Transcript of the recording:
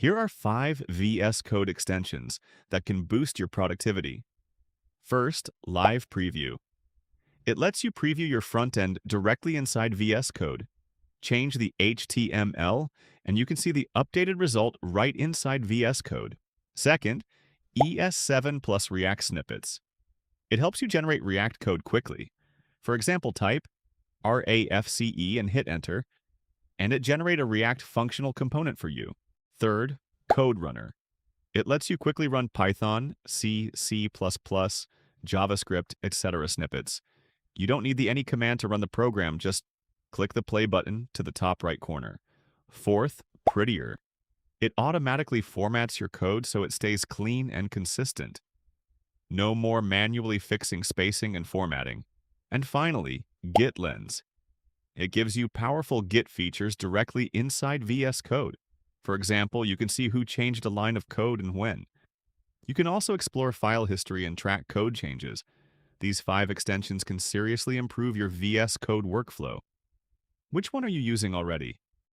Here are 5 VS Code extensions that can boost your productivity. First, Live Preview. It lets you preview your front end directly inside VS Code. Change the HTML, and you can see the updated result right inside VS Code. Second, ES7 plus React Snippets. It helps you generate React code quickly. For example, type RAFCE and hit enter, and it generates a React functional component for you. Third, Code Runner. It lets you quickly run Python, C, C++, JavaScript, etc. snippets. You don't need the any command to run the program, just click the play button to the top right corner. Fourth, Prettier. It automatically formats your code so it stays clean and consistent. No more manually fixing spacing and formatting. And finally, GitLens. It gives you powerful Git features directly inside VS Code. For example, you can see who changed a line of code and when. You can also explore file history and track code changes. These 5 extensions can seriously improve your VS Code workflow. Which one are you using already?